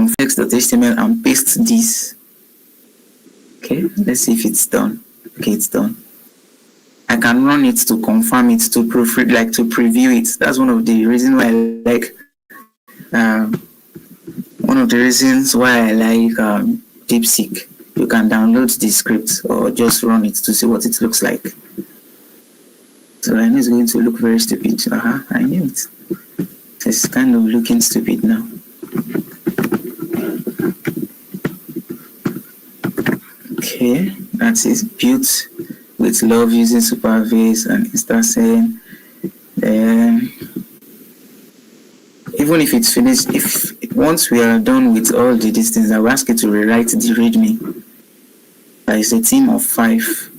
complex.html and paste this. Okay, let's see if it's done. Okay, it's done. I can run it to confirm it, to proofread, like to preview it. That's one of the reasons why I like DeepSeek. You can download the script or just run it to see what it looks like. So I know it's going to look very stupid. I knew it. It's kind of looking stupid now. Okay, that is built with love using supervise and instancing. Then, even if it's finished, once we are done with all the distance, I will ask you to rewrite the README. There is a team of 5.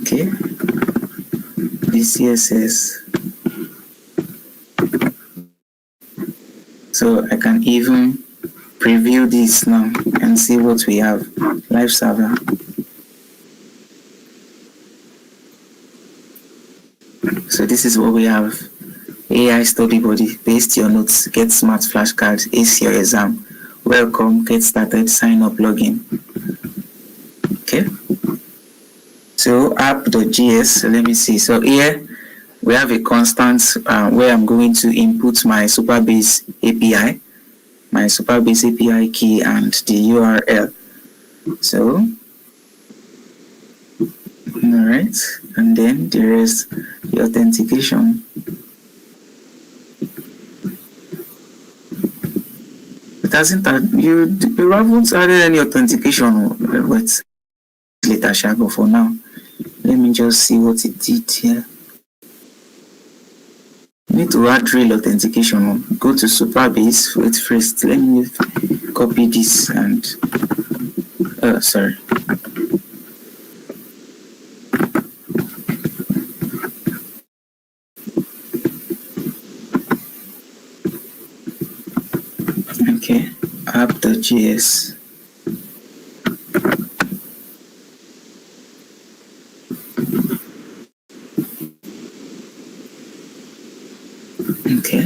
Okay, the CSS. So I can even preview this now and see what we have. Live server. So this is what we have. AI study body. Paste your notes. Get smart flashcards. Ace your exam. Welcome. Get started. Sign up. Login. Okay. So app.js. Let me see. So here we have a constant where I'm going to input my Supabase API, key and the URL. So, all right, and then there is the authentication. It hasn't you haven't added any authentication, but later shall go for now. Let me just see what it did here. Need to add real authentication. Go to Supabase. Wait first. Let me copy this and sorry. Okay, app.js. Okay.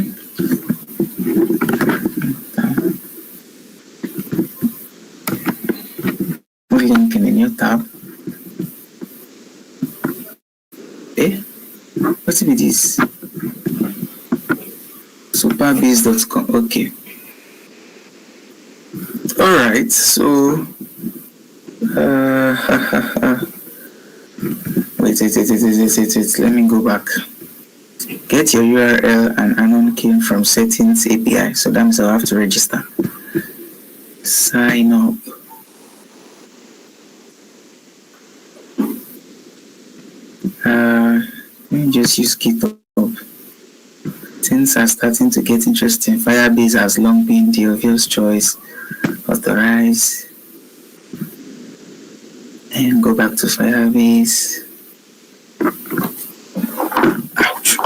Link in a new tab. What's it this? Supabase.com. Okay. Alright, so wait, let me go back. Get your URL and anon key from settings API. So that means I'll have to register. Sign up. Let me just use GitHub. Things are starting to get interesting. Firebase has long been the obvious choice. Authorize. And go back to Firebase. Ouch.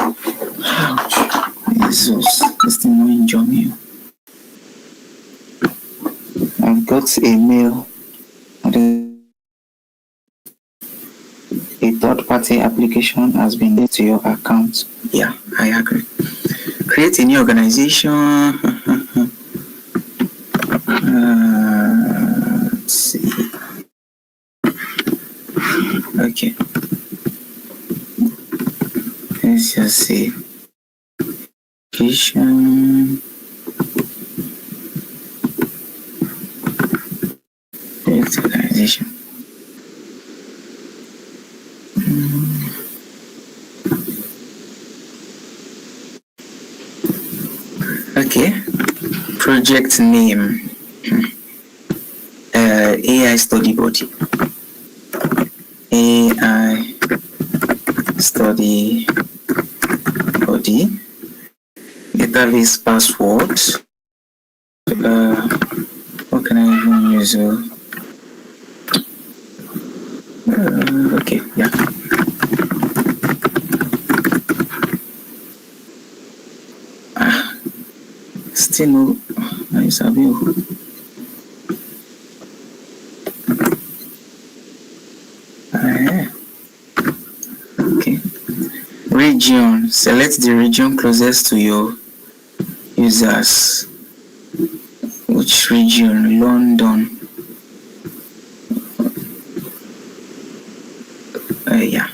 Jesus, this thing will injure me. I've got a mail. A third-party application has been linked to your account. Yeah, I agree. Create a new organization. Let's see. Okay. Let's just see. Create organization. Okay, project name, AI study body, AI study body, database password, what can I even use? Okay, yeah. Still no, nice of you. Okay. region. Select the region closest to your users. Which region? London. Yeah.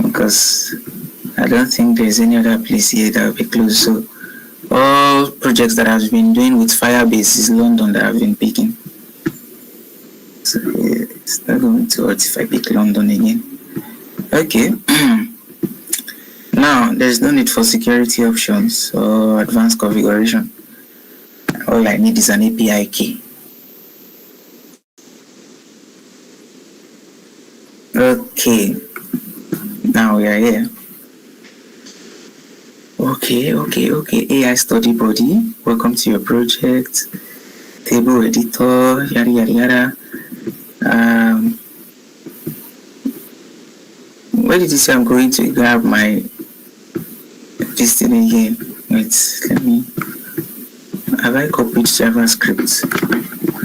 Because I don't think there's any other place here that will be close. So all projects that I've been doing with Firebase is London that I've been picking. So it's not going to hurt if I pick London again. Okay. Now there's no need for security options or advanced configuration. All I need is an API key. Okay. Now we are here. Okay. AI study body. Welcome to your project. Table editor. Yada yada yada. Where did you say I'm going to grab my this thing again? Wait, let me. Have I copied JavaScript?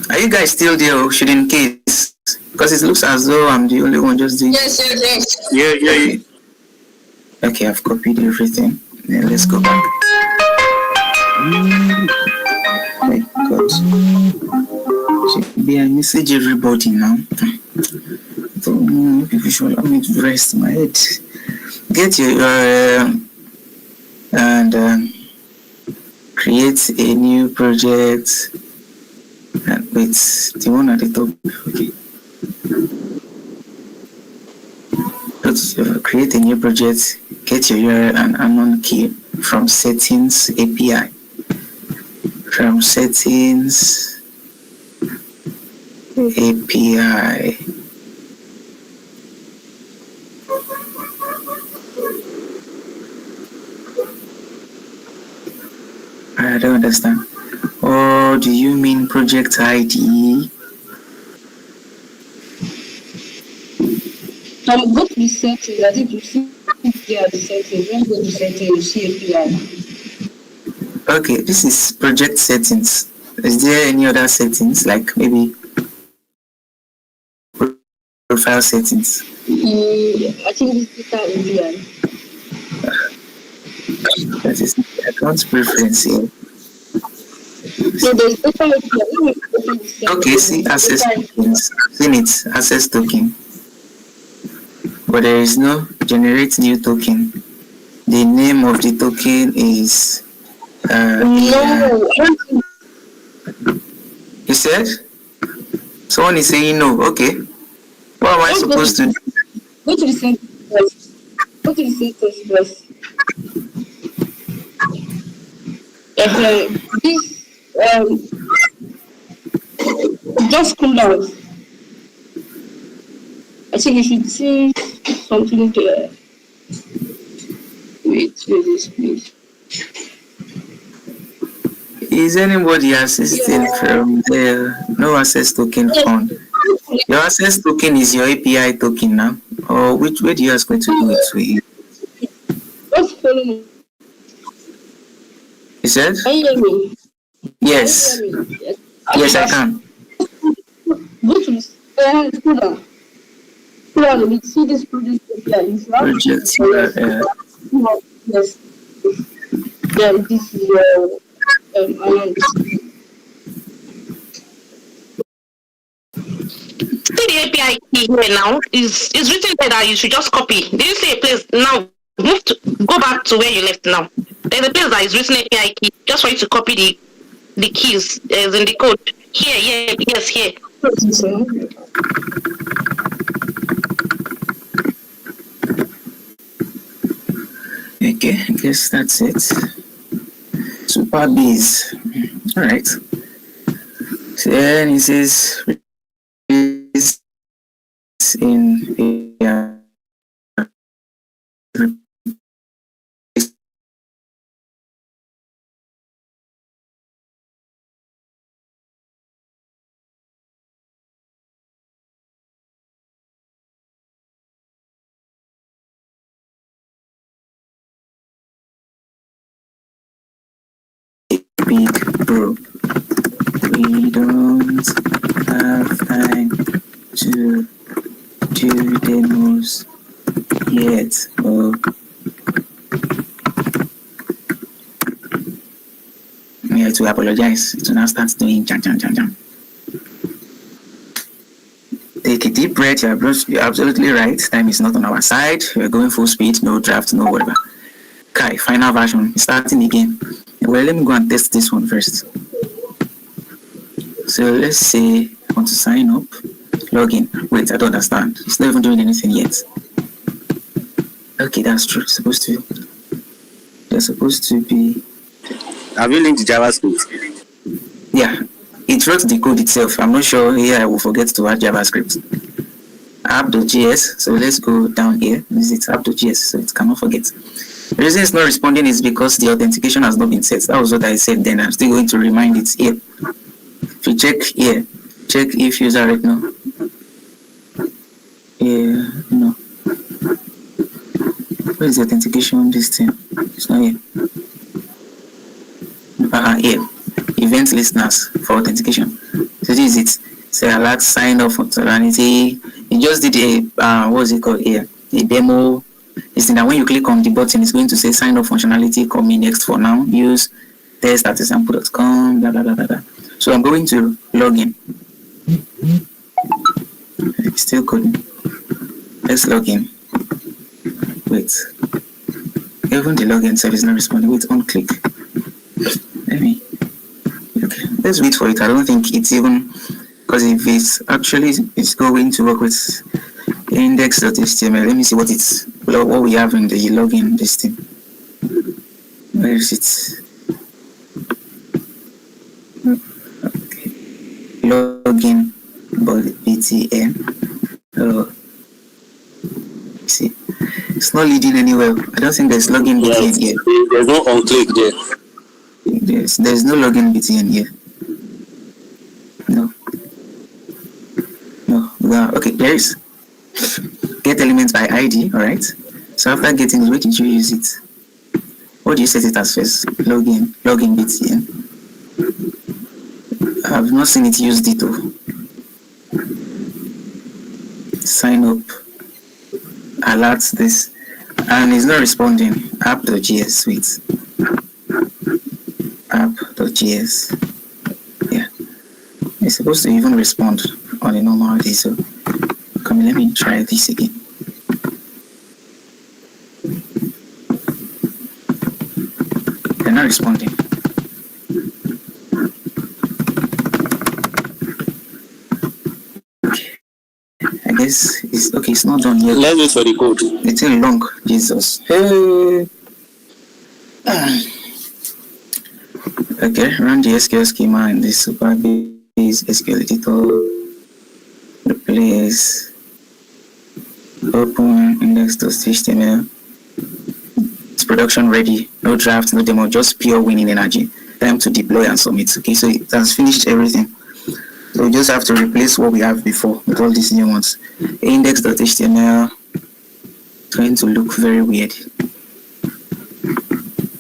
Are you guys still there, or should in case? Because it looks as though I'm the only one just doing. Yes. Yeah. Okay, I've copied everything. Then let's go back. My God. Should be a message everybody now. So people should allow me to rest my head. Get your URL and create a new project. And wait, the one at the top. Okay. Create a new project. Get your URL and anon key from settings API. From settings API. I don't understand. Or do you mean project ID? Go to the settings. I think you see the settings. When you go to settings, you see API. Okay, this is project settings. Is there any other settings, like maybe profile settings? I think this is API. That is account preference here. So there's API. Okay, see access tokens. Seen it, access token. But there is no generate new token. The name of the token is No. You said? Someone is saying no. Okay. What am I supposed to do? Go to the settings first. Go to the settings first. This just come down. I think you should see something there. Wait, this please. Is anybody assisting from there? No access token found. Your access token is your API token now? Or which way do you ask me to do it with you? Just follow me. You said? Can you hear me? Yes. Can you hear me? Yes, I can. Go to this. Hold on. Hold on. Let me see this project API. Project. Yes. Then this is your See the API key here now is written there that you should just copy. Did you see a place now? Go back to where you left now. There's a place that is written API key just for you to copy the keys as in the code. Here, yes, here. Okay, I guess that's it. Super bees. Alright. So then it says in big bro. We don't have time to do demos yet. Oh. Yeah, to apologize. To now start doing jam. Take a deep breath. You're absolutely right. Time is not on our side. We're going full speed. No draft, no whatever. Okay, final version. Starting again. Well, let me go and test this one first. So let's say I want to sign up. Login. Wait, I don't understand. It's not even doing anything yet. Okay, that's true. They're supposed to be. Have you linked JavaScript? Yeah, it wrote the code itself. I'm not sure here I will forget to add JavaScript. App.js. So let's go down here. This is app.js, so it cannot forget. The reason it's not responding is because the authentication has not been set. That was what I said then. I'm still going to remind it here. If you check here, check if user right now. Yeah, no. Where is the authentication? This thing. It's not here. Here. Event listeners for authentication. So this is it. Say alert sign up functionality. You just did a what's it called here? A demo. This thing that when you click on the button, it's going to say sign up functionality coming next for now. Use test@example.com. Blah blah blah blah blah. So I'm going to log in. It's still coding. Let's log in. Wait. Even the login service is not responding. Wait, on click. Let me. Okay, let's wait for it. I don't think it's even because if it's actually it's going to work with index.html. Let me see what we have in the login this thing. Where is it? Okay. Login btn. Oh, see, it's not leading anywhere. I don't think there's login btn here. There's no on click there. There's no login btn here. No. Okay, there is. Get elements by ID. All right. So after getting it, where did you use it? What do you set it as first? Login btn. I've not seen it used it though. Sign up. Alerts this, and it's not responding. App.js. Wait. App.js. Yeah. It's supposed to even respond on a normal day. So come on, let me try this again. They're not responding. Okay. I guess it's okay, it's not done yet. Let's wait for the code. It's a long, Jesus. Hey. Okay, run the SQL schema in this super base SQL editor. Replace open index.html. It's production ready. No draft, no demo, just pure winning energy. Time to deploy and submit. Okay, so it has finished everything. So we just have to replace what we have before with all these new ones. Index.html. Trying to look very weird.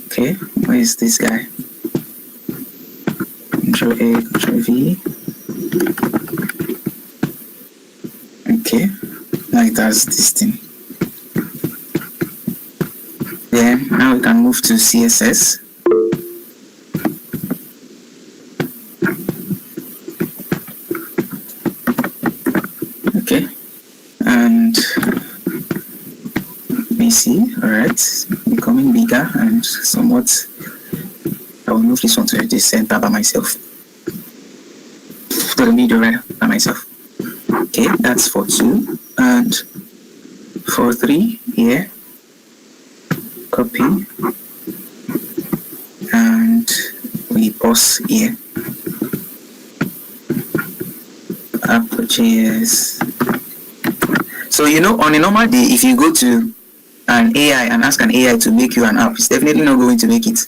Okay, where is this guy? Control A, Control V. Okay, now it has this thing. Then now we can move to CSS. Okay, and we see, all right, becoming bigger and somewhat. I will move this one to the center by myself. To the middle right by myself. Okay, that's for 2 and for 3 here. Copy and we pause here. App.js. So you know, on a normal day, if you go to an AI and ask an AI to make you an app, it's definitely not going to make it.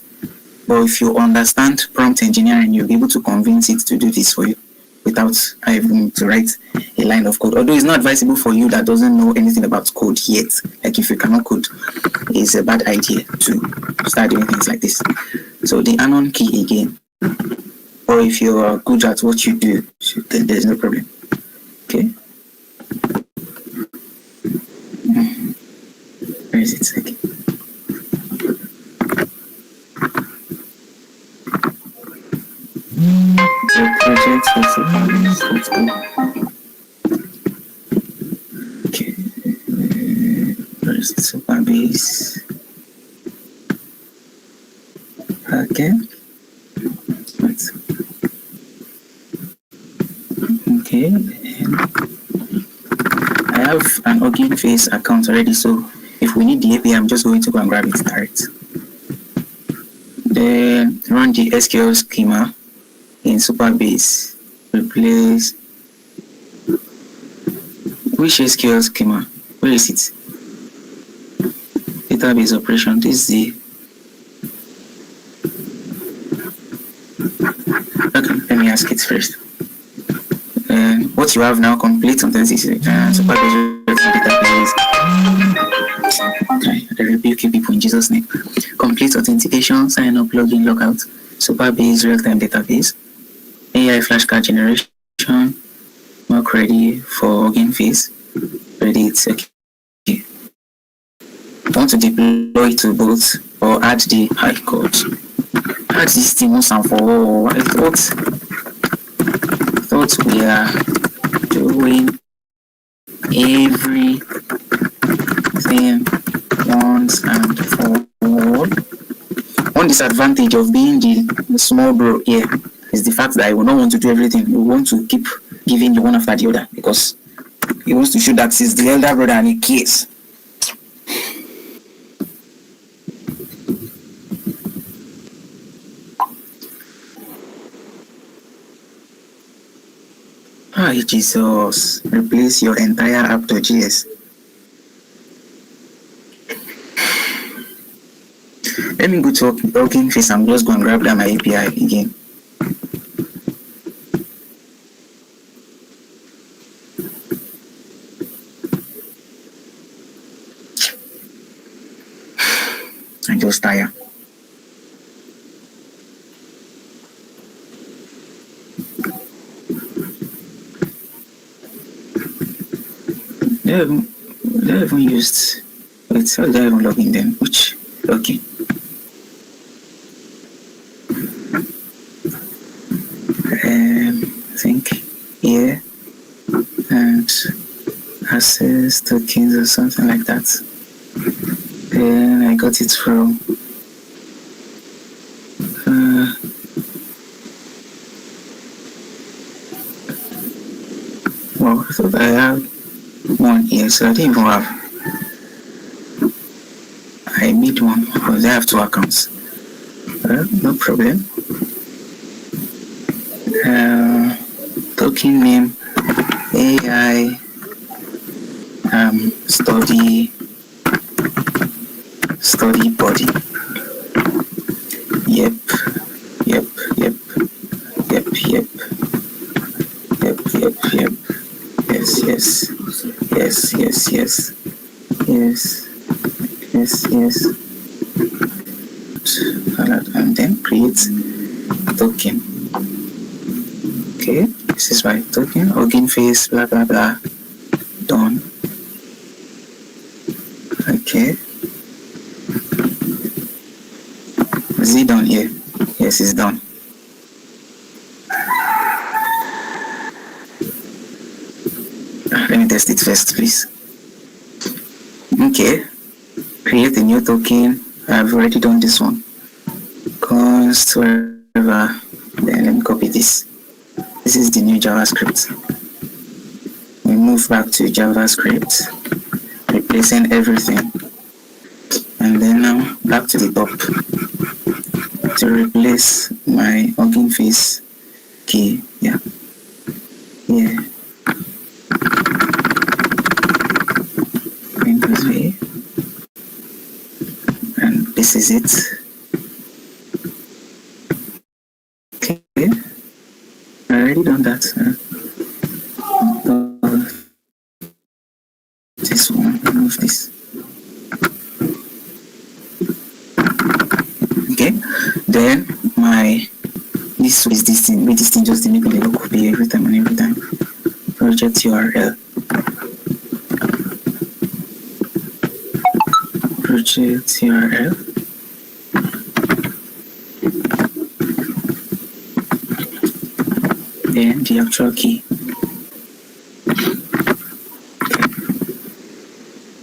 But if you understand prompt engineering, you'll be able to convince it to do this for you without having to write a line of code. Although it's not advisable for you that doesn't know anything about code yet. Like if you cannot code, it's a bad idea to start doing things like this. So the anon key again. Or if you are good at what you do, then there's no problem. Okay. is it? Okay. The project also let's go. Okay. Where is the super base? Okay. Let's okay. And I have an Hugging Face account already, so if we need the API, I'm just going to go and grab it direct. Then run the SQL schema in Superbase. Replace which SQL schema? Where is it? Database operation. This is the okay. Let me ask it first. What you have now, complete sentences, Superbase database. I rebuke you people in Jesus' name. Complete authentication, sign up, login, logout, Superbase real-time database, AI flashcard generation, mark ready for Hugging Face. Ready, it's okay. Want to deploy to both or add the high code. Add this thing once and for all. I thought we are doing everything once and for all. One disadvantage of being the small bro here is the fact that I will not want to do everything. We want to keep giving you one after the other because he wants to show that he's the elder brother and he cares. Ah, Jesus, replace your entire app.js. Let me go to Hugging Face. I'm just going to grab that my API again. I'm just tired. They haven't used. Wait, how did I even log in then? Which login? I think here and access tokens or something like that. Then I got it from well, I thought I had one here, so I didn't even have. I made one because I have two accounts. No problem. Token name AI study body. Yep. Yes. And then create token. Okay, this is my token. Hugging Face, blah blah blah. Done. Okay. Is it done here? Yes, it's done. Let me test it first, please. Okay. Create a new token. I've already done this one. Const wherever. Then let me copy this. This is the new JavaScript. We move back to JavaScript, replacing everything. And then now back to the top to replace my Hugging Face key. Yeah. Windows V. And this is it. Okay. I already done that. This one, remove this. Okay. Then this is this thing. With this thing, just enable the copy every time. Project URL. TRL. Then the actual key.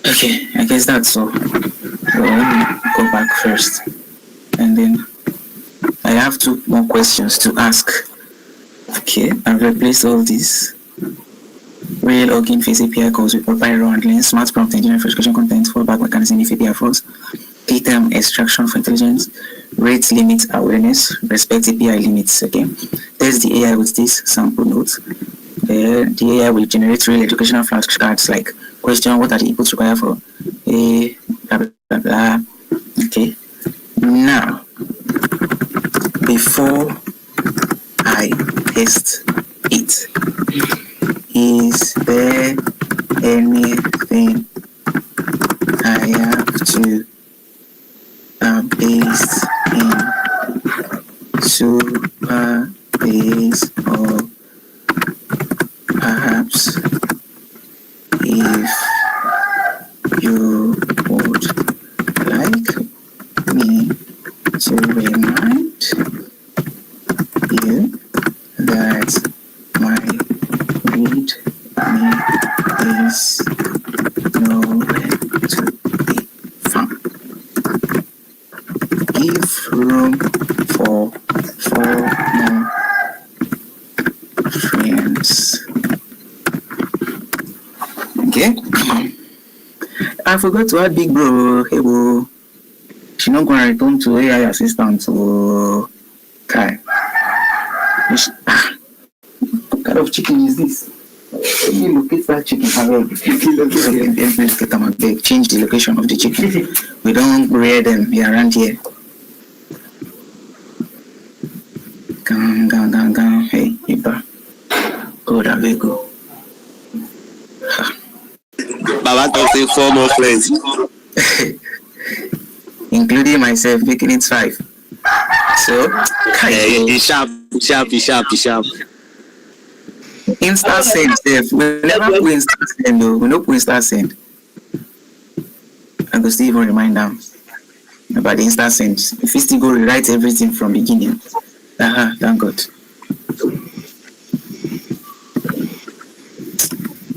Okay, I guess that's all. Well, let me go back first. And then I have 2 more questions to ask. Okay, I've replaced all these. Real login face API calls with proper error handling, smart prompt engineering for education content, fallback mechanism if API falls, data extraction for intelligence, rate limit awareness, respect API limits. Okay, there's the AI with this sample notes. The AI will generate real educational flashcards like question, what are the inputs required for a blah blah blah. Okay, now before I test it, is there anything I have to paste in super base, or perhaps if you would like me to remind you that my read is nowhere to be found. Give room for 4 more friends. Okay. I forgot to add big bro. Hey bro. She not gonna return to AI assistant to Kai. What kind of chicken is this? Let me locate that chicken. Change the location of the chicken. We don't rear them around here. Down. Hey, Iba. Oh, there we go. Baba talks say 4 more friends. Including myself, making it 5. So, He's sharp. Insta send, Steph. We never put Insta send, though. We don't put Insta send. I go still even remind them about the Insta send. If you still go rewrite everything from beginning. Thank God.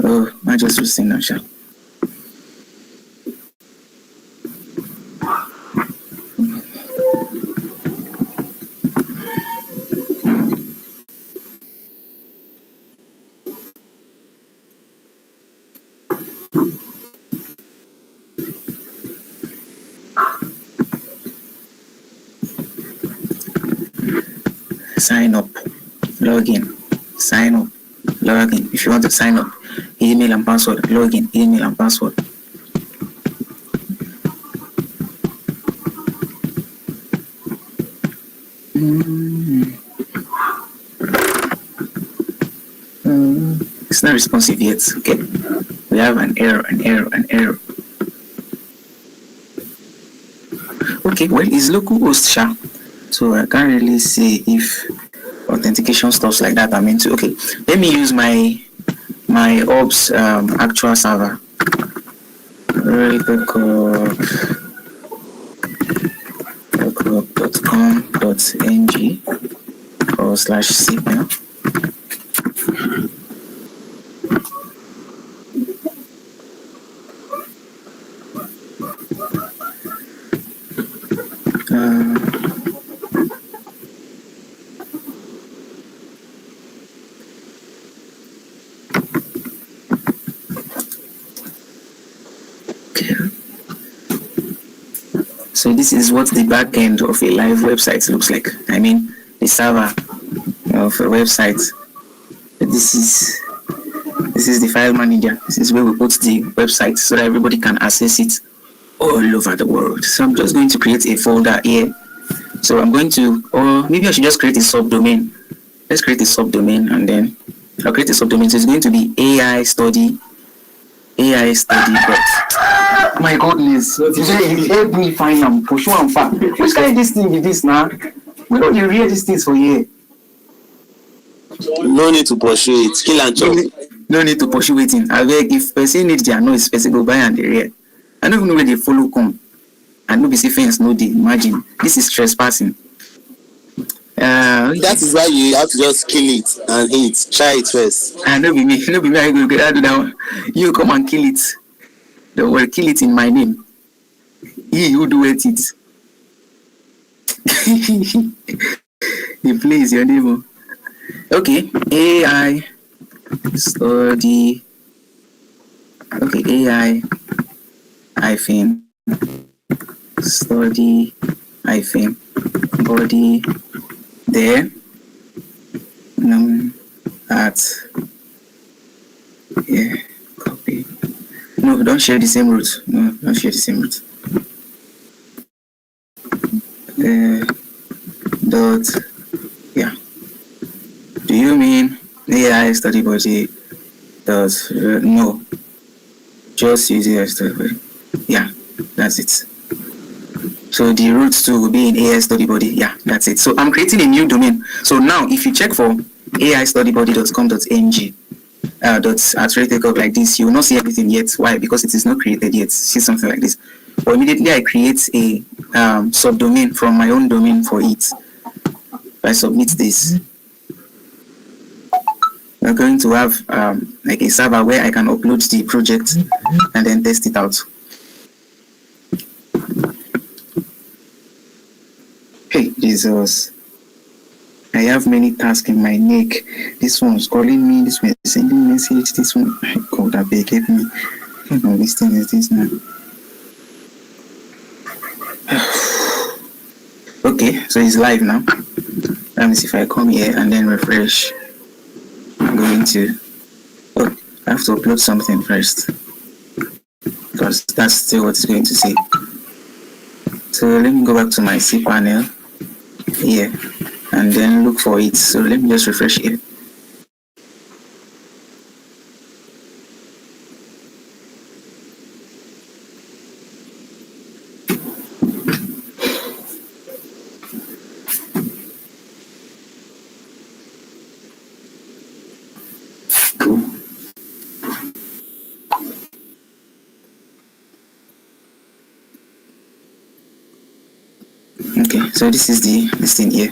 Oh, I just was saying now, Sha. Sign up, login, sign up, login. If you want to sign up, email and password, login, email and password. It's not responsive yet. Okay, we have an error. Okay, well, it's localhost, Sha. So I can't really say if authentication stuff like that I'm into. Okay, let me use my ops actual server. backup.com.ng/signal. So this is what the back end of a live website looks like. I mean, the server of a website. This is the file manager. This is where we put the website so that everybody can access it all over the world. So I'm just going to create a folder here. So I'm going to, or maybe I should just create a subdomain. Let's create a subdomain, and then I'll create a subdomain. So it's going to be AI study. My goodness, help me find them. Push one far. Which kind of this thing is this now? We don't read these things for here. No need to pursue it. Kill and chop. No need to pursue it. I beg, if person needs their noise, person go buy and they read. I don't even know where they follow come. and no be say fence no dey. Imagine, this is trespassing. That is why you have to just kill it and eat. Try it first. And no be me, I go do that one. You come and kill it. Don't worry, kill it in my name. You do it. The place your neighbor. Okay, AI study. Okay, AI hyphen study hyphen body there. At yeah, copy. No, don't share the same route. No, don't share the same route. Dot yeah. Do you mean AI study body? Does no. Just use AI study body. Yeah, that's it. So the root 2 will be in AI study body. Yeah, that's it. So I'm creating a new domain. So now if you check for aistudybody.com.ng @take like this, you will not see everything yet. Why? Because it is not created yet. See something like this. But immediately I create a subdomain from my own domain for it. If I submit this, we're going to have like a server where I can upload the project and then test it out. Hey Jesus, I have many tasks in my neck. This one's calling me, this one is sending message, this one, God, I beg, help me. I don't know, this thing is this now. Okay, so it's live now. Let me see if I come here and then refresh. I'm going to, oh, I have to upload something first, because that's still what it's going to say. So let me go back to my cPanel here and then look for it. So let me just refresh it. Okay, so this is this thing here.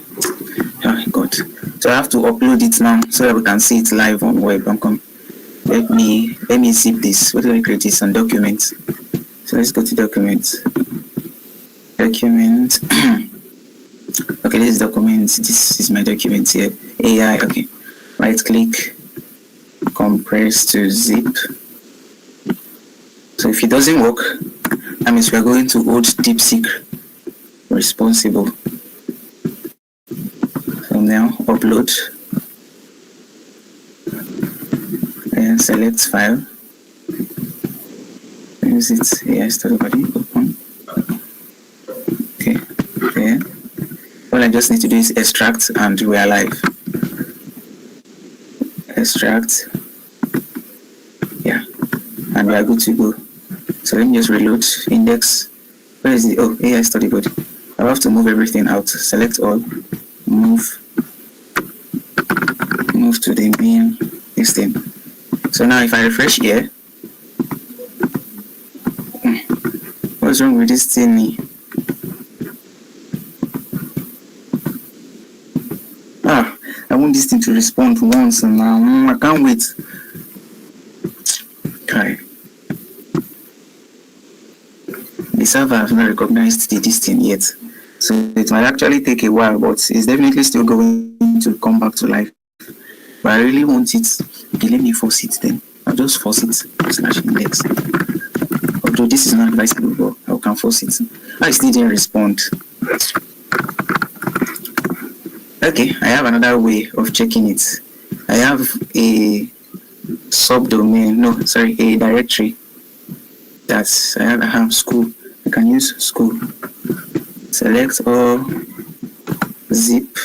Oh God! So I have to upload it now so that we can see it live on web. Let me zip this. What do I create this on documents? So let's go to documents. Document. Okay, this is documents. This is my document here. AI. Okay. Right click. Compress to zip. So if it doesn't work, that means we are going to hold DeepSeek responsible. So now upload and select file. Use it. AI study body. Open. Okay. There. All I just need to do is extract and we are live. Extract. Yeah. And we are good to go. So let me just reload. Index. Where is the AI study body? I have to move everything out. Select all. Move to the main this thing. So now if I refresh here, what's wrong with this thing? I want this thing to respond once and now I can't wait. Okay. The server has not recognized this thing yet, so it might actually take a while, but it's definitely still going to come back to life. But I really want it. Okay, let me force it then. I'll just force it /index. Although this is not advisable, but I can force it. I still didn't respond. Okay, I have another way of checking it. I have a subdomain, a directory. I have school. I can use school. Select all, zip,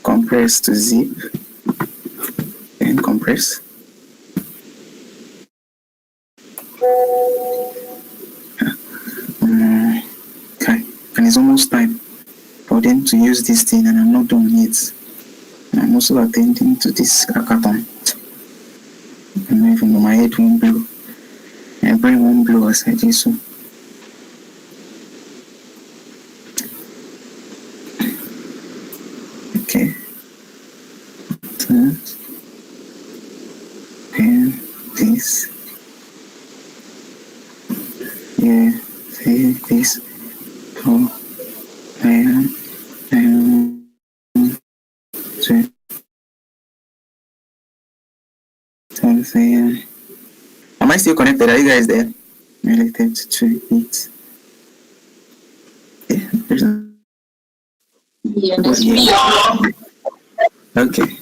compress to zip, and compress. Okay, and it's almost time for them to use this thing, and I'm not done yet. I'm also attending to this hackathon. I don't even know, my head won't blow. My brain won't blow as I do so. Okay. And this. Yeah. See this. Oh. And three. Something. Am I still connected? Are you guys there? Related to it. Yeah. There's no. Yes. Yeah. Okay.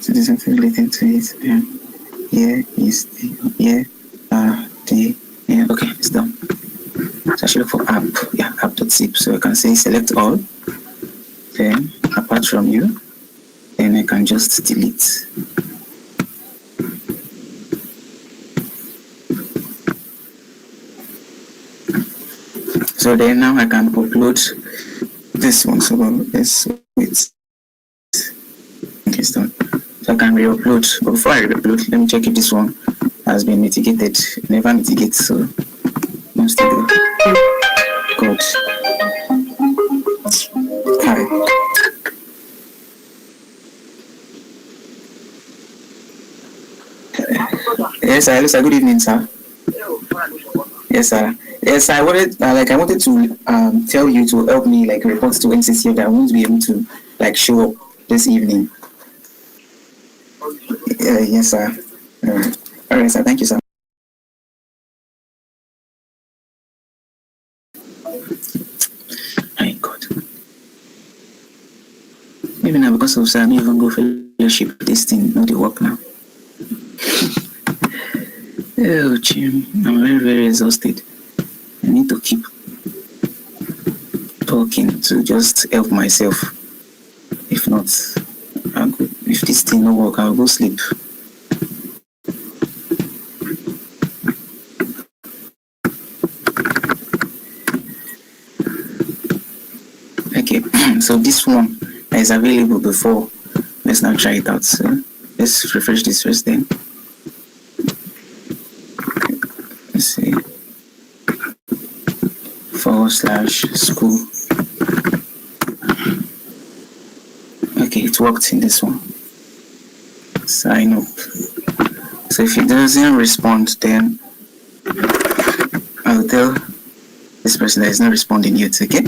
So there's something related to it. Here is the yeah. Okay, it's done. So I should look for app. Yeah, app.zip. So I can say select all. Then apart from you, then I can just delete. So then now I can upload this one. So let's wait. Okay, it's done. So I can re-upload. But before I re-upload, let me check if this one has been mitigated. Never mitigate, so I'm still good. Hi. Yes, sir. Hello, sir. Good evening, sir. Yes, sir. Yes, I wanted to tell you to help me report to NCC that I won't be able to show up this evening. Yes, sir. All right, sir. Thank you, sir. My God. Maybe now because of sir, I don't even go fellowship. This thing, not the work now. Oh, Jim, I'm very, very exhausted. I need to keep talking to just help myself. If not, if this thing no work, I'll go sleep. Okay, so this one is available before. Let's now try it out. So let's refresh this first then. Let's see. /school. Okay, it worked in this one. Sign up. So if it doesn't respond, then I'll tell this person that is not responding yet, okay?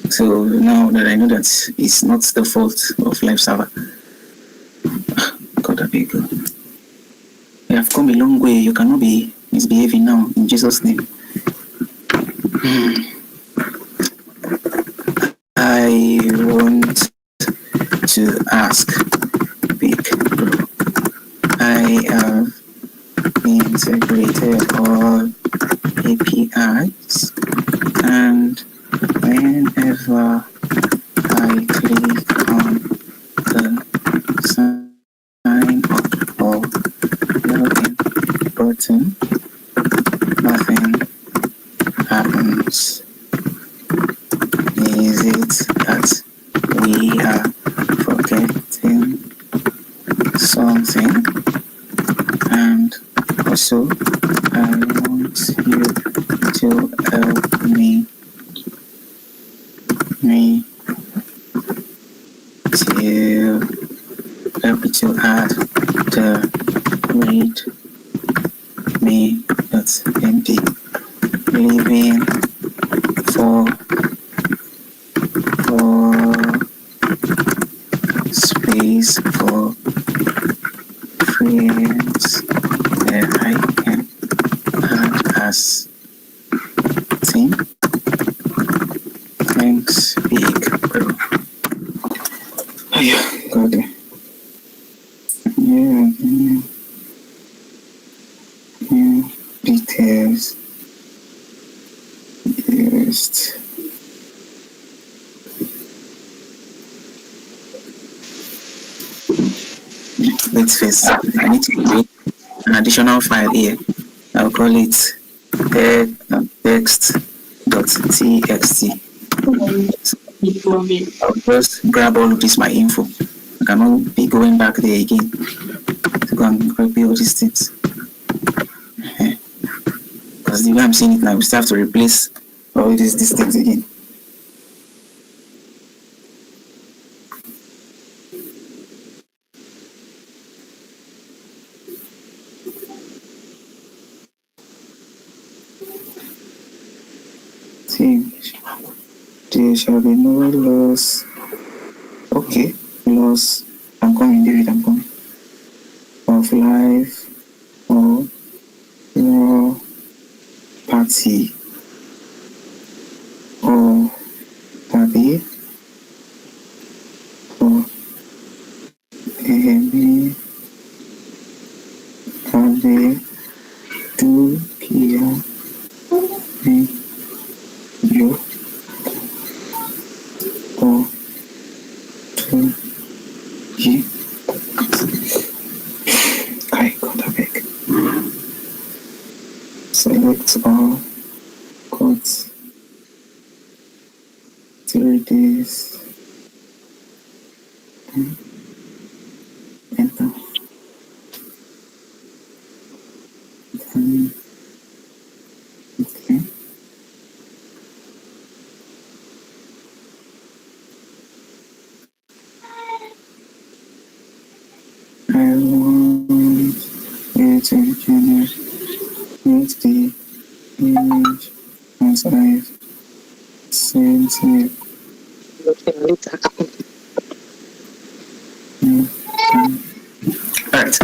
So now that I know that it's not the fault of live server. God, I beg you. You have come a long way. You cannot be misbehaving now, in Jesus' name. I want to ask Big Bro. I have integrated all APIs, and whenever I click on the sign up or login button, nothing happens. Is it that we are forgetting something? And also, I want you to help me to add the readme.md leaving for space for friends that I can add as team. Thanks, Big Bro. Oh yeah, got it. Yeah. Details used. Let's face. I need to create an additional file here. I'll call it text.txt. I'll just grab all of this my info. I cannot be going back there again to go and copy all these things. Because the way I'm seeing it now, we still have to replace all these things again. team. There shall be no loss. Okay, loss. I'm coming, David. I'm coming. Of life or your party or party or any party to kill me you or to you. I got a big. Select all codes 3 days. Enter. Okay. I want you to generate the image as I've sent it. Alright,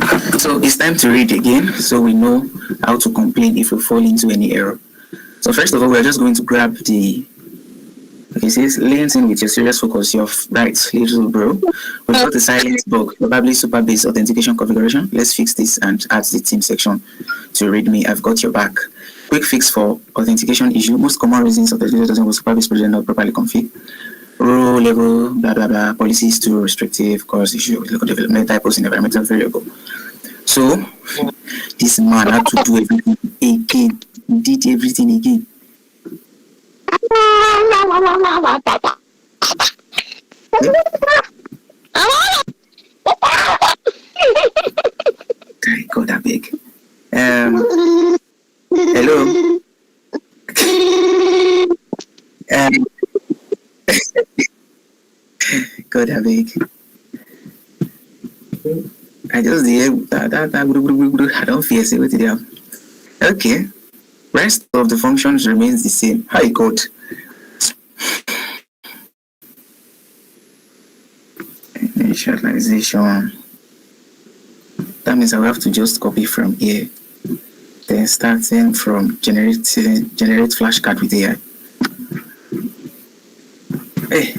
so it's time to read again so we know how to complain if we fall into any error. So first of all, we're just going to grab the, okay, it says lanes in with your serious focus, your right little bro. We've got a silent bug, probably super base authentication configuration. Let's fix this and add the team section to readme. I've got your back. Quick fix for authentication issue. Most common reasons authentication doesn't work super base project not properly configured. Row level, blah blah blah, policies too restrictive, course issue with local development typos in environmental variable. So this man had to do everything again. He did everything again. I got that big. Hello. God, that big. I just did that. I don't fear say what it is. Okay. Rest of the functions remains the same. Hi, God. Initialization. That means I will have to just copy from here. Then starting from generate flashcard with AI. Hey.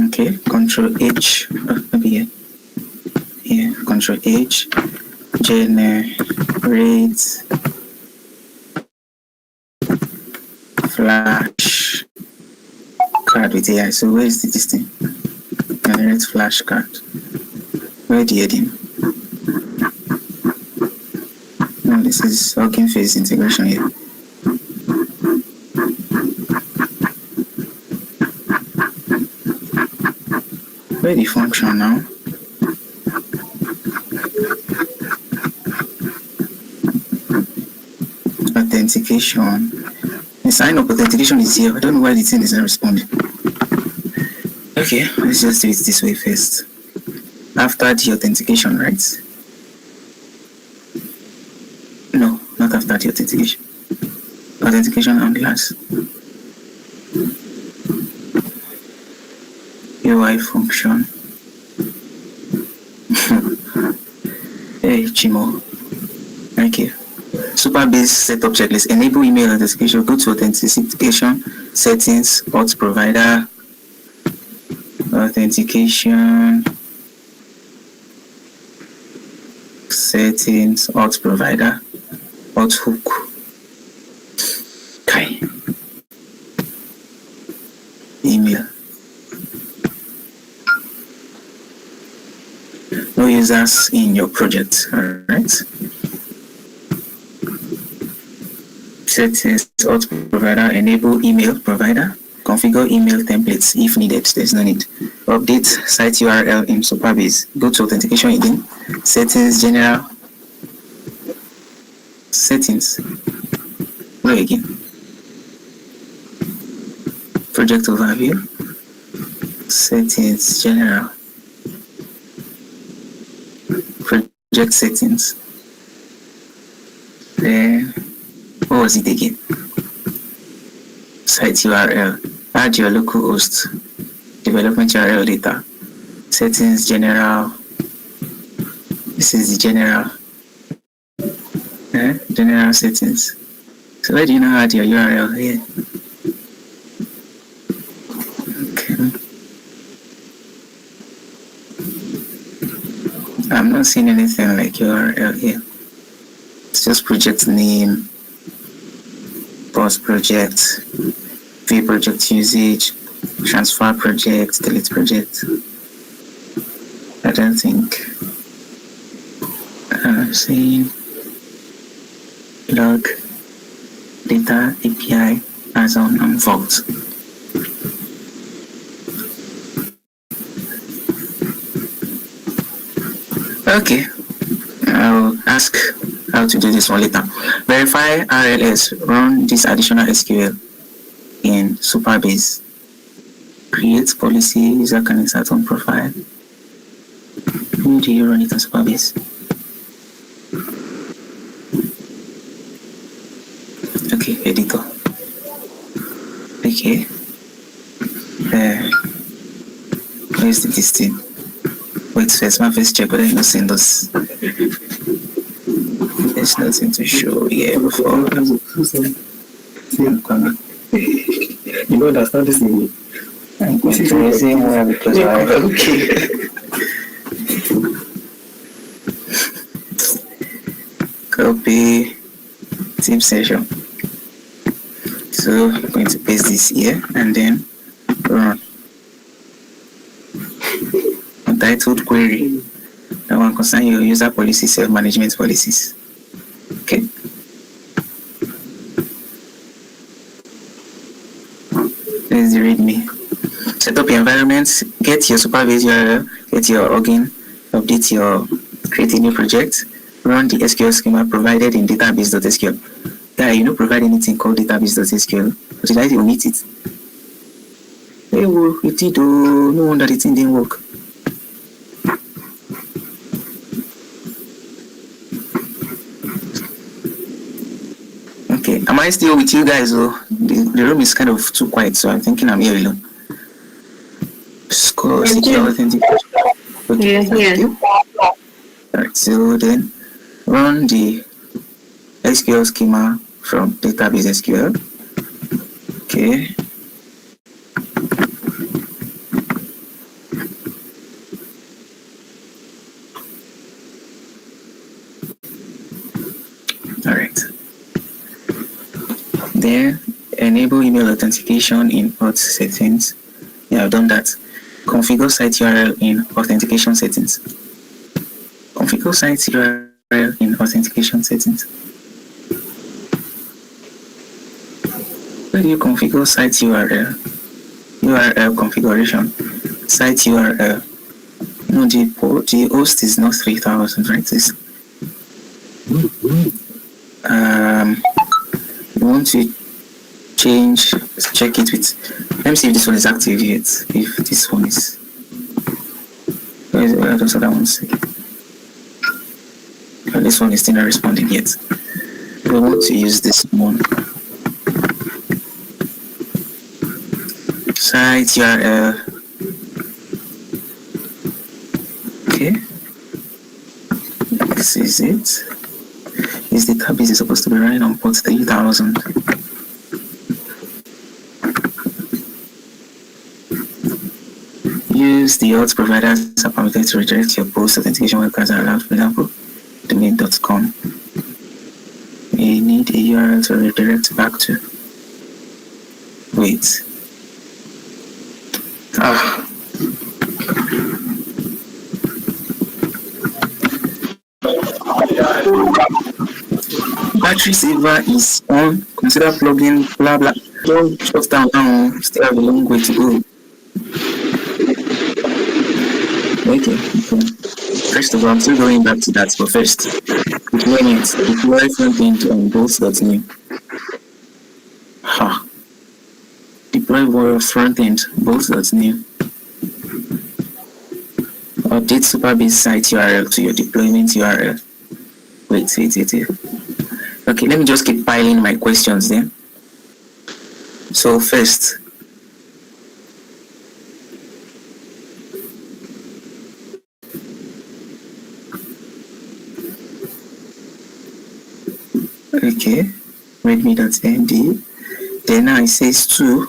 Okay, Control H. Maybe here. Yeah, Control H. Generate flash card with AI. So where is this thing? Generate flash card. Where the heading? No, this is working phase integration here. Where the function now? Authentication. The sign of authentication is here. I don't know why the thing is not responding. Okay, let's just do it this way first. After the authentication, right? No, not after the authentication. Authentication and last. UI function. Hey, Chimo. Okay. Super base setup checklist. Enable email authentication. Go to authentication settings. Auth provider. Authentication settings. Auth provider. Auth hook. Okay. Email. No users in your project. Alright. Settings, auth provider, enable email provider, configure email templates if needed. There's no need. Update site URL in Superbase. Go to authentication again. Settings, general. Settings. Go again. Project overview. Settings, general. project settings. Then, what was it again? Site URL. Add your local host. Development URL data. Settings general. This is the general. General settings. So where do you now add your URL here? Okay. I'm not seeing anything like URL here. It's just project name, pause project, view project usage, transfer project, delete project. I don't think I'm seeing log data API as on unveiled. Okay, I'll ask how to do this one later. Verify RLS. Run this additional SQL in Superbase. Create policy. User can insert on profile. Who do you run it on Superbase? Okay, editor. Okay. Where's this thing? Wait, first, my first check whether you send us. There's nothing to show here before. You know, that's not the same. I'm going to the same way because okay. Copy team session. So I'm going to paste this here and then run. Untitled query. That one concerns your user policy, self-management policies. Okay. There's the readme. Set up your environment, get your Superbase URL, get your login, update your, create a new project, run the SQL schema provided in database.sql. Guy, you don't provide anything called database.sql. Or did I omit it? Hey, well, it did, oh, no wonder the thing didn't work. Okay, am I still with you guys? Oh, the room is kind of too quiet, so I'm thinking I'm here alone. Score secure authentication. Okay, thank you. Alright, so then run the SQL schema from database SQL. Okay. Alright. Then enable email authentication in auth settings. Yeah, I've done that. Configure site URL in authentication settings. Configure site URL in authentication settings. Where do you configure site URL? URL configuration. Site URL. No, the host is not 3000, right? This. You want to change, check it with, let me see if this one is active yet. If this one is, where are those other ones? Oh, this one is still not responding yet. We want to use this one. Site URL. Okay. This is it. This database is supposed to be running on port 3000. Use the auth providers are permitted to redirect your post authentication websites are allowed, for example, domain.com. You need a URL to redirect back to. Wait. Battery saver is on. Consider plugging blah blah. Don't shut down now. Still have a long way to go. Okay. First of all, I'm still going back to that, but first, deploy it. Deploy front-end on both.new. Deploy front-end both.new. Update Supabase site URL to your deployment URL. Wait. Okay, let me just keep piling my questions then. So first, okay, readme.md. Then now it says 2.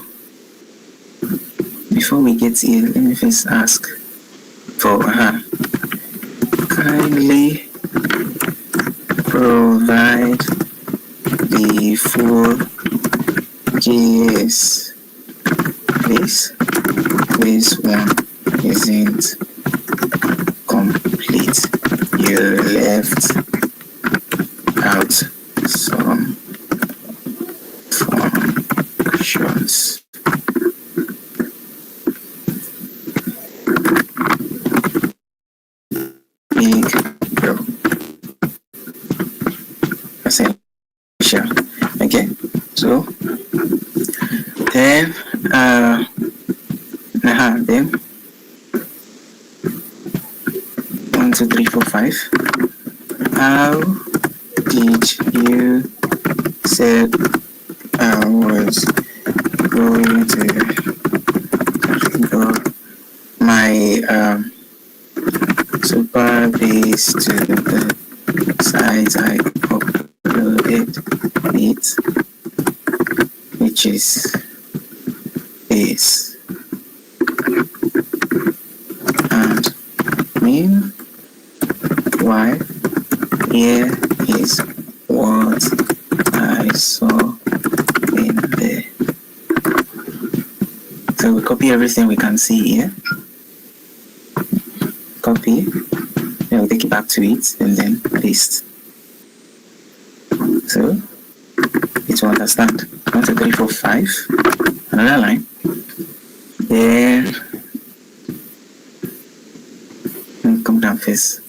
Before we get here, let me first ask for kindly provide the full JS. This one isn't complete. You left out some functions. Big bro. Sure. Okay. So then then 1, 2, 3, 4, 5. How did you set I was going to configure my Supabase to the site I uploaded it, which is base, and meanwhile here is what I saw in there. So we copy everything we can see here. Copy, then we'll take it back to it and then paste. So it will understand. 1, 2, 3, 4, 5. Another line. Then come down first.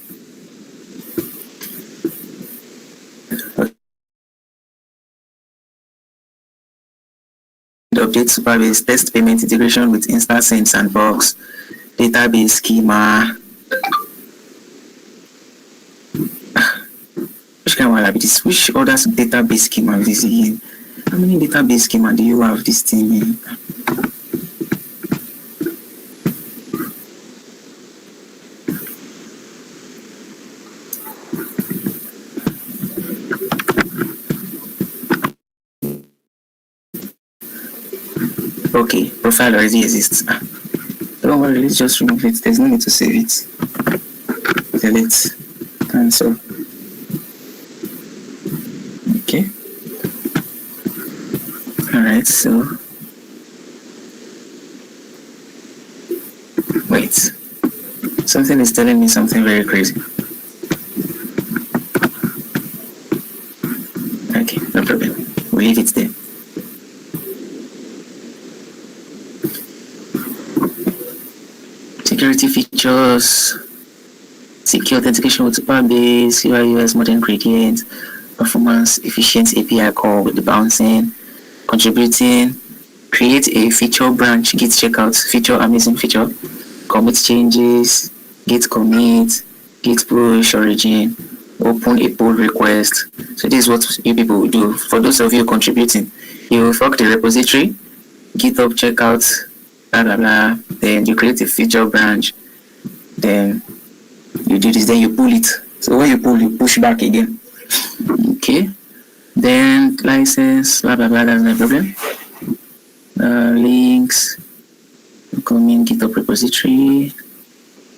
Update Supabase test payment integration with instant send sandbox database schema. Which kind of one this? Which other database schema is this again? How many database schema do you have this thing in? Okay, profile already exists. Don't worry, let's just remove it. There's no need to save it. Delete, cancel. Okay. Alright, so wait. Something is telling me something very crazy. Okay, no problem. We'll leave it there. Security features, secure authentication with Supabase, UI/UX modern gradient, performance efficient API call with the bouncing, contributing, create a feature branch, git checkout, feature amazing feature, commit changes, git commit, git push origin, open a pull request. So this is what you people will do. For those of you contributing, you will fork the repository, GitHub checkout, blah blah blah. Then you create a feature branch. Then you do this. Then you pull it. So when you pull, you push back again. Okay. Then license, blah blah blah. That's no problem. Links. Come in GitHub repository.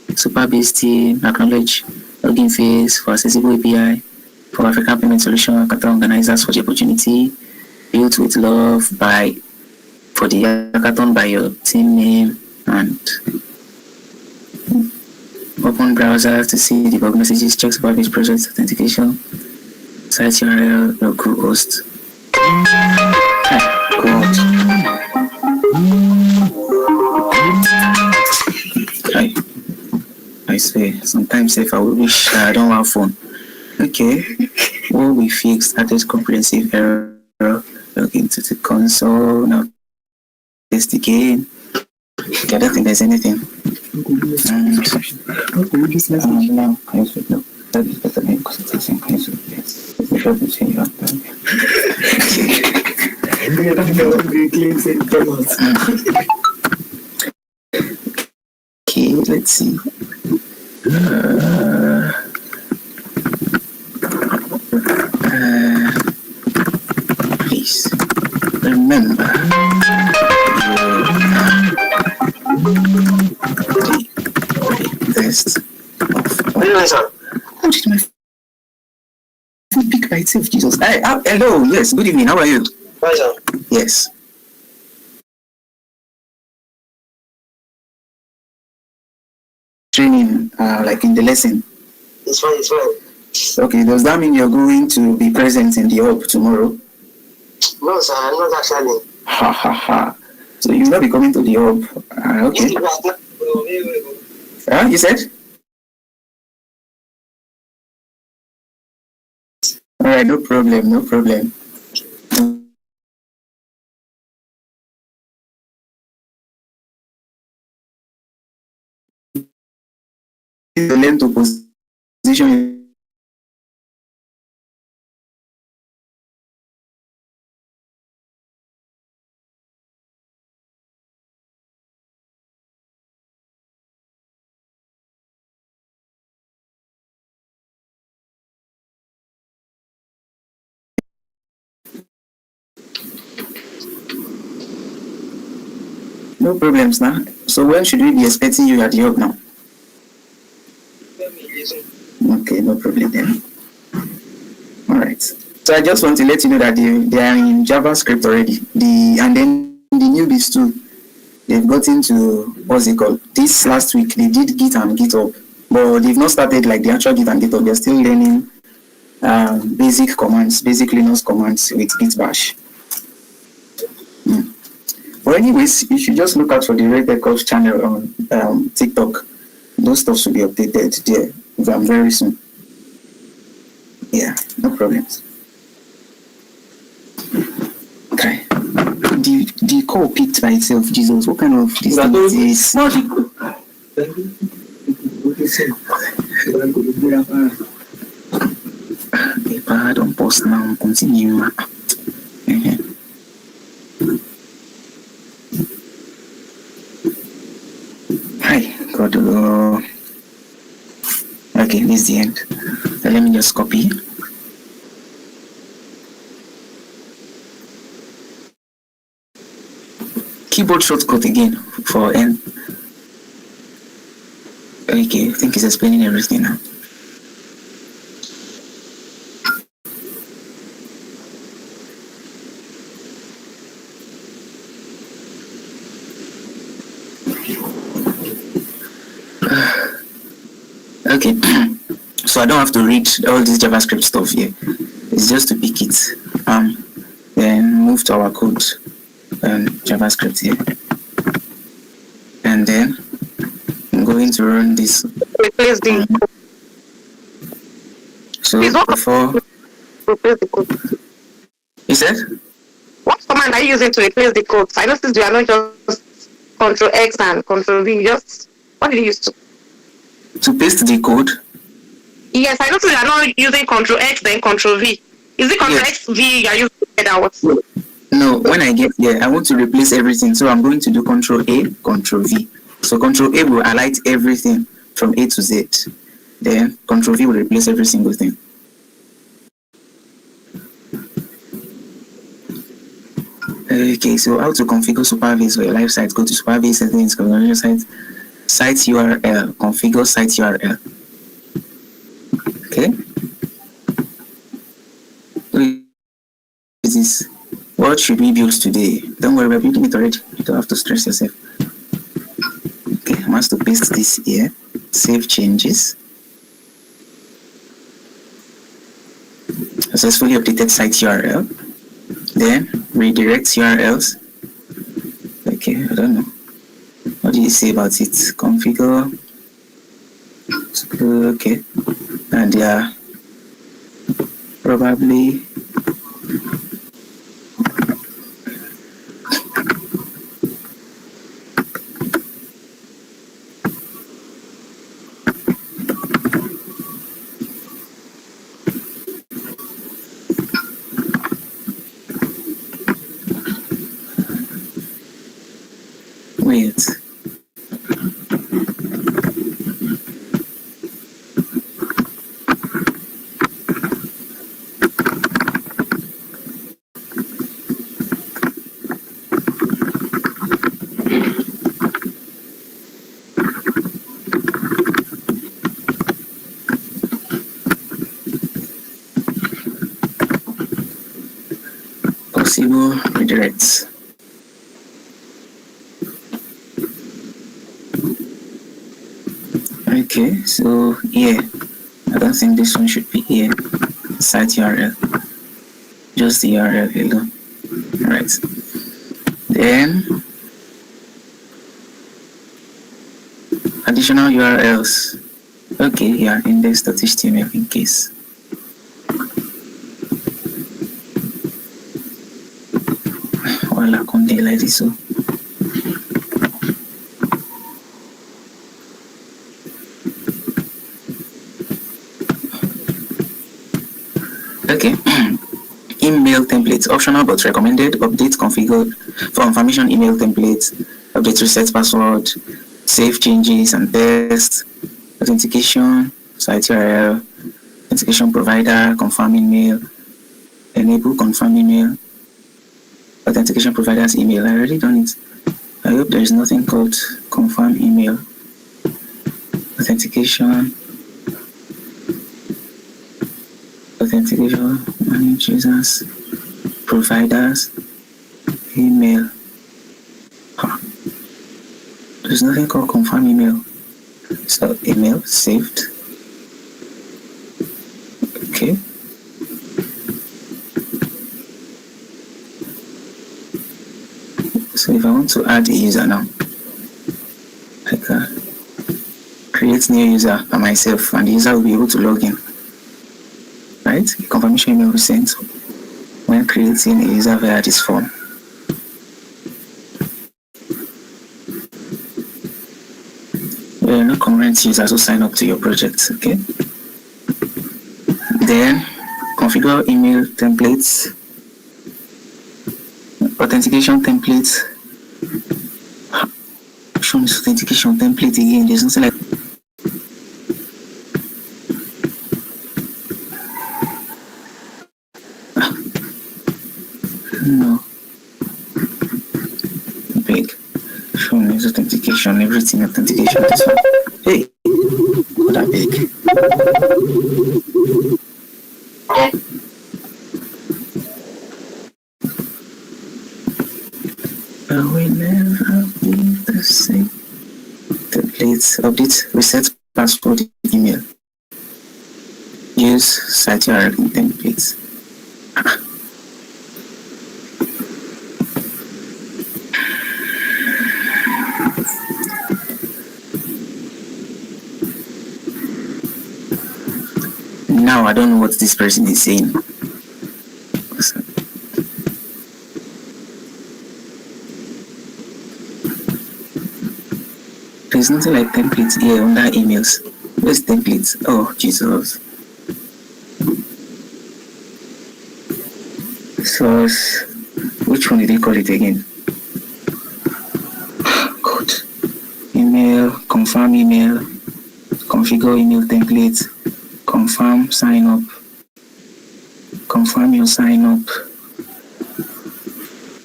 Supabase team. Acknowledge login phase for accessible API for African payment solution. HACKATON organizers for the opportunity. Built with love by. For the hackathon by your team name and open browser to see the bug messages, check Supabase project authentication, site URL, local host. God. I swear, sometimes if I would wish I don't have phone. Okay, what we fixed added comprehensive error. Log into the console now. Test again. Okay, I don't think there's anything. Now, can you switch? No, that is better name because it's the same. Can you switch? Yes. It's better to change that. Okay, let's see. Please remember the best of all. How did my food pick by itself, Jesus? Hello, yes, good evening, how are you? Hi, sir. Yes. Training, like in the lesson. It's fine, it's fine. Okay, does that mean you're going to be present in the hub tomorrow? No, sir, I'm not actually. Ha ha ha. So you'll not be coming to the hub. Okay. You said? Alright, no problem, no problem. To learn to position. No problems now. So when should we be expecting you at the hub now? Okay, no problem then. Alright. So I just want to let you know that they are in JavaScript already. And then the newbies too. They've gotten to what's it called? This last week they did Git and GitHub, but they've not started like the actual Git and GitHub. They're still learning basic commands, basic Linux commands with Git Bash. But anyways, you should just look out for the Red Records channel on TikTok. Those stuff should be updated there very soon. Yeah, no problems. Okay. The call picked by itself, Jesus. What kind of this thing is this? Don't post now. Continue. Hi, God. Okay, this is the end. So let me just copy. Keyboard shortcut again for N. Okay, I think it's explaining everything now. Okay, so I don't have to read all this JavaScript stuff here. It's just to pick it. Then move to our code and JavaScript here. And then I'm going to run this. Replace the So before replace the code. you said? What command are you using to replace the code? I noticed you are not just Control X and Control V. Just what did you use to paste the code? Yes, I noticed you are not using Control X then Control V. Is it Control X V you are using together? What? No, when I get there, I want to replace everything. So I'm going to do Control A, Control V. So Control A will highlight everything from A to Z. Then Control V will replace every single thing. Okay, so how to configure Superbase for your live site? Go to Superbase settings, configuration site URL, configure site URL. Okay. This. What should we build today? Don't worry, we're building it already. You don't have to stress yourself. Okay, I must to paste this here. Save changes. Successfully updated site URL. Then redirect URLs. Okay, I don't know. What do you say about it? Configure. Okay. And yeah, probably. no redirects. Okay, so here, I don't think this one should be here. Site URL, just the URL alone. Right. Then additional URLs. Okay, yeah, index.html in case. Voila, contain like this. So okay. Email templates, optional but recommended. Update configured for information email templates. Update reset password. Save changes and test. Authentication, site URL. Authentication provider, confirm email. Enable confirm email. Authentication provider's email. I already done it. I hope there is nothing called confirm email. Authentication. Authentication, manage users, providers, email. There's nothing called confirm email. So email saved. Okay. So if I want to add a user now, I can create new user by myself, and the user will be able to log in. Right? A confirmation email will send when creating a user via this form. There are no concurrent users who sign up to your project. Okay. Then configure email templates, authentication templates. Show me authentication template again. There's nothing like. No. Big. Show me authentication, everything authentication. This one. Hey, what that big? I will never be the same. Templates, update, reset password, email. Use site URL in templates. Now I don't know what this person is saying. There's nothing like templates here under emails. Where's templates? Oh, Jesus. Source. Which one did they call it again? God. Email, confirm email, configure email template, confirm sign up, confirm your sign up,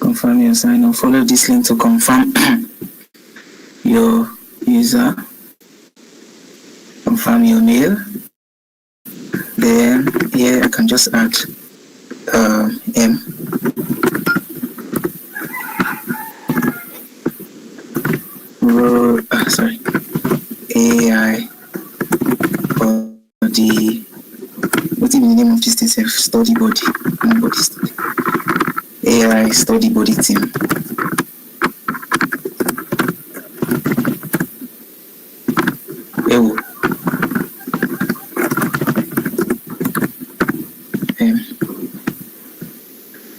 confirm your sign up. Follow this link to confirm your user, confirm your mail. Then here I can just add M. Sorry, AI body. What is the name of this thing? Study body. Body study. AI study body team.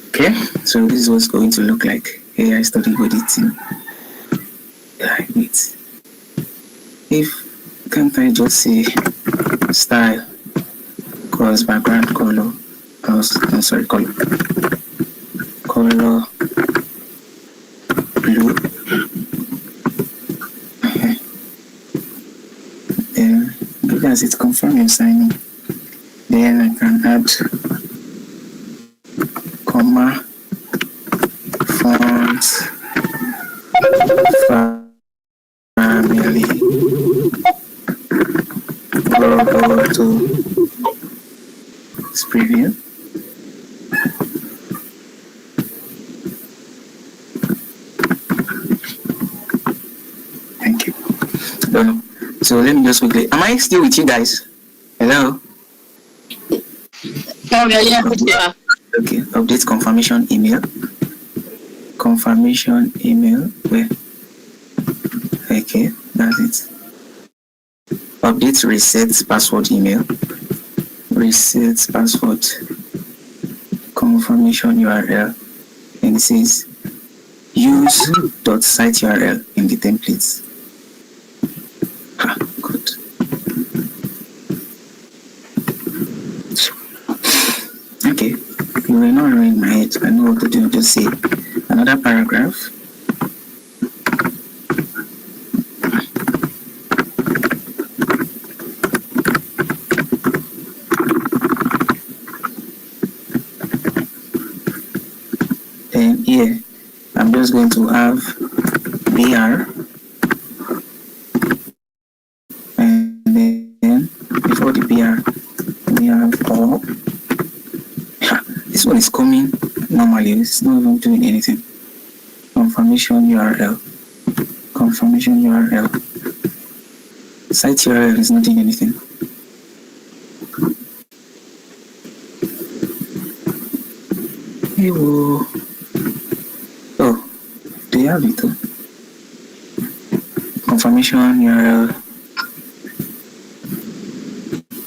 Okay, so this is what's going to look like. AI study body team. Wait. If can't I just say style, cause background color, color blue. Then because it's confirming signing, then I can add comma, font, family, go to preview. Don't know. So let me just quickly. Am I still with you guys? Hello. Oh, yeah. Yeah. Okay. Update confirmation email. Confirmation email. Where? Okay, that's it. Update reset password email. Reset password. Confirmation URL. And it says use.site URL in the templates. Good. Okay, you will not ruin my head. I know what to do. Just say another paragraph. Then here, I'm just going to have BR. And then before the BR, we have all. This one is coming normally. It's not even doing anything. Confirmation URL. Confirmation URL. Site URL is not doing anything. Oh, do you have it? Confirmation URL.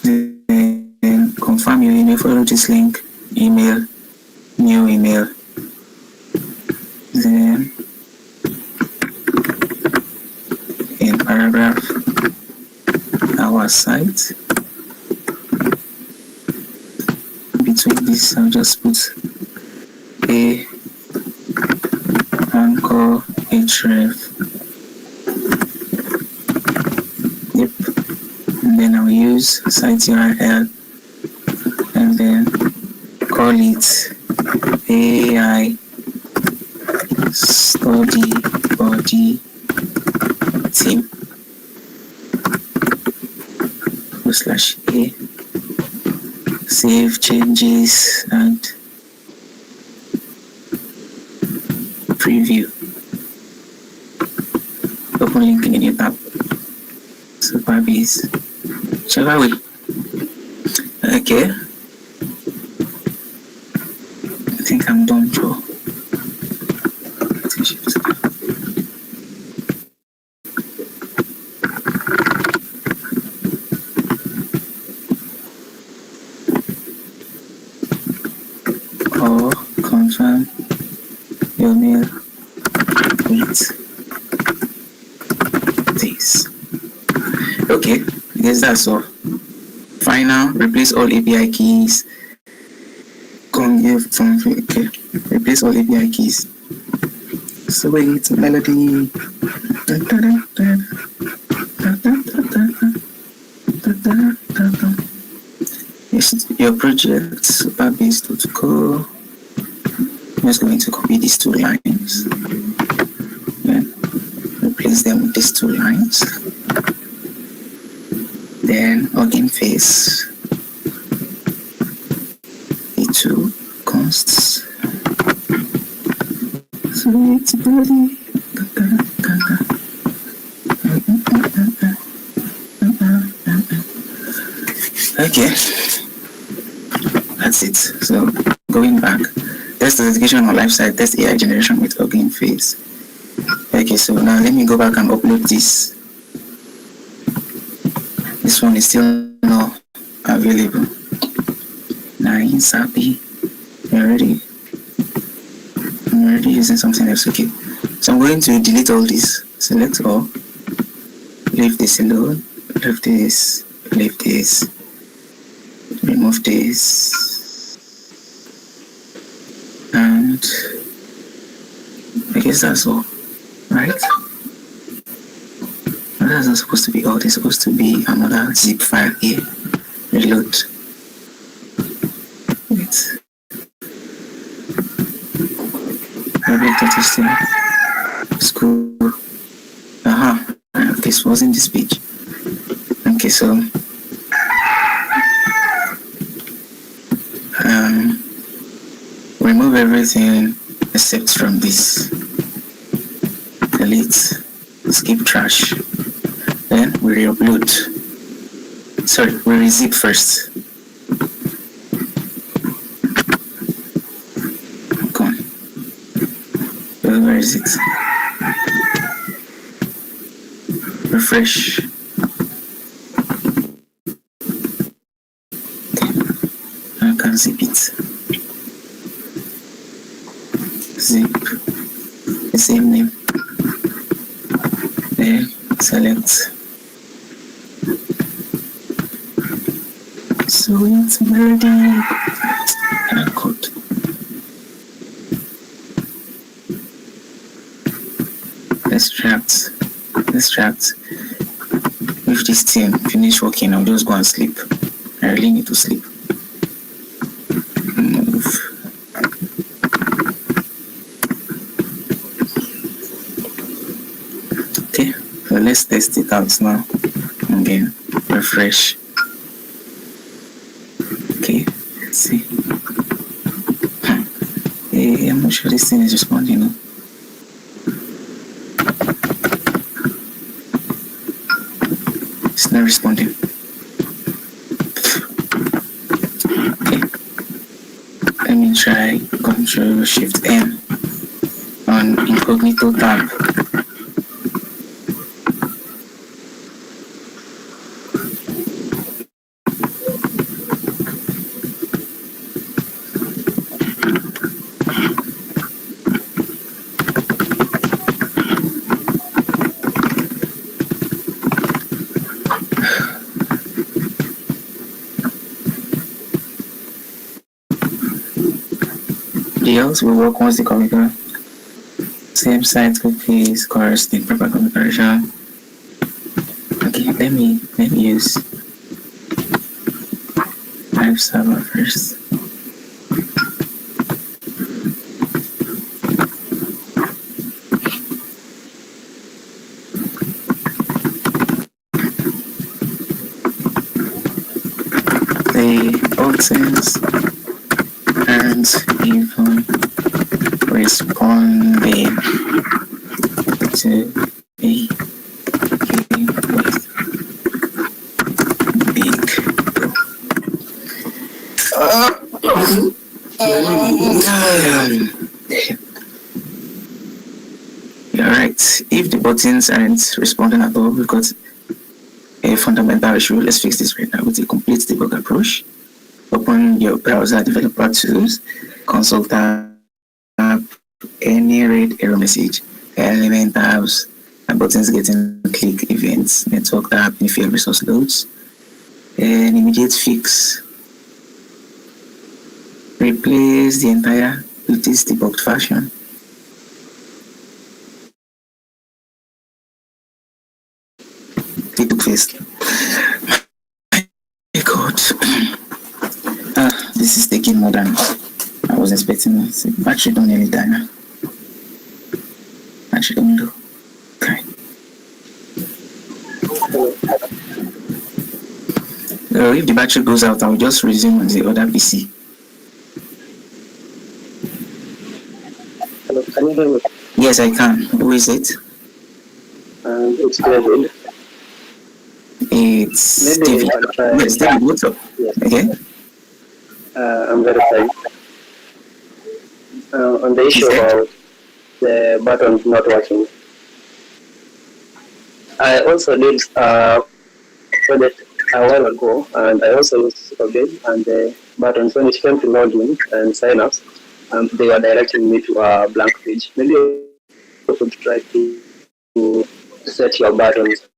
Then confirm your email. Follow this link. Email. New email. Then in paragraph, our site. Between this, I'll just put a anchor href. Yep. And then I'll use site URL and then call it AI study body team /a. Save changes and preview. Open link in a new tab. Superbase. Shall we? Okay. I think I'm done, Joe. Or confirm your mail with this. Okay, I guess that's all. Final, replace all API keys. Okay, replace all API keys. Sweet melody. Yes, your project superbase.co. I'm just going to copy these two lines. Then replace them with these two lines. Then login phase. The two consts. Sweet body. Okay, that's it. So going back, test authentication on live site, test AI generation with login phase. Okay, so now let me go back and upload this. This one is still not available. Nice, happy. I'm already using something else. Okay, so I'm going to delete all this. Select all. Leave this alone. Leave this. Leave this. Remove this. And I guess that's all, right? That's not supposed to be all. There's supposed to be another zip file here. Reload. Wait. School. This wasn't this page. Okay, so remove everything except from this. Delete. Skip trash. Then we re-upload. Sorry, we re-zip first. Come on. Where is it? Refresh. I can zip it. Zip the same name. Then select. So it's ready. Code. Extract. If this thing finish working, I'll just go and sleep. I really need to sleep. Move. Okay, so let's test it out now. Again, refresh. Okay, let's see. Hey, I'm not sure this thing is responding. No? It's not responding. Okay. Let me try Control Shift M on incognito tab. The else will work once the configure. Same site cookies, course, the proper configuration. Okay, let me use live server first. The buttons and even responding to a game with big Alright, if the buttons aren't responding at all, we've got a fundamental issue. Let's fix this right now with a complete debug approach. Open your browser, developer tools, console tab, any read error message, element tabs, and buttons getting click events, network tab, infill resource loads, and immediate fix. Replace the entire with this debugged version. It took face. My God. This is taking more than I was expecting. Battery don't nearly die now. Battery don't do. Okay. If the battery goes out, I'll just resume on the other PC. Hello, can you hear me? Yes, I can. Who is it? It's David. It's Maybe David. you can try. Yes, David, what's up? Yes. Okay. I'm very fine. On the issue about the buttons not working, I also did a project a while ago, and I also used Superbase, and the buttons, when it came to login and sign ups, they were directing me to a blank page. Maybe you could try to set your buttons,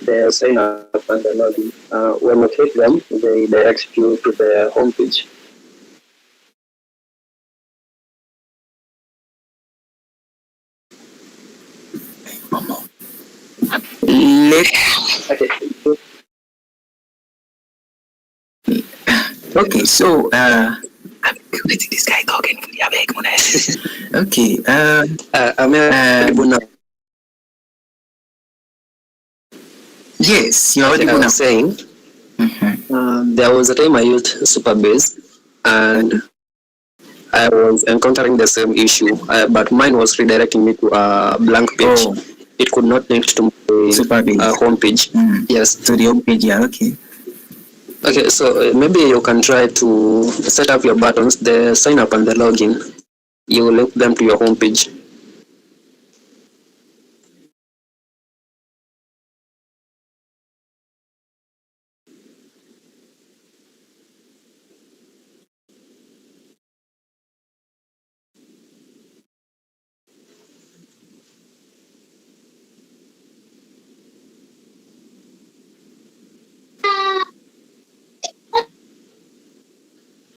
the sign up and the login. When you click them, they direct you to the home page. Okay, so I'm letting this guy talking. Okay, yes, you're audible now. Saying, there was a time I used Superbase, and I was encountering the same issue, but mine was redirecting me to a blank page. Oh, it could not link to my home page. Yes. To the home page, yeah, okay. Okay, so maybe you can try to set up your buttons, the sign up and the login. You will link them to your home page.